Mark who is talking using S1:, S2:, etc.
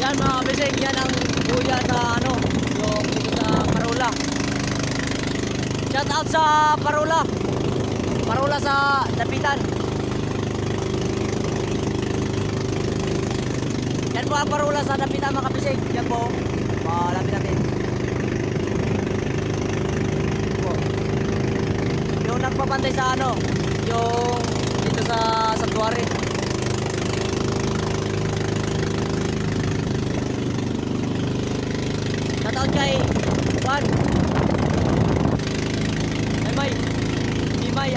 S1: Yan mga kabisig, yan ang kuya sa ano, yung dito sa Parola. Shout out sa Parola. Parola sa Dapitan. Yan po ang Parola sa Dapitan mga kabisig. Yan po, malapit natin. Po. Yung nagpapantay sa ano, yung dito sa Santuari. Shoutout kay Juan. Ay, May. Bimay,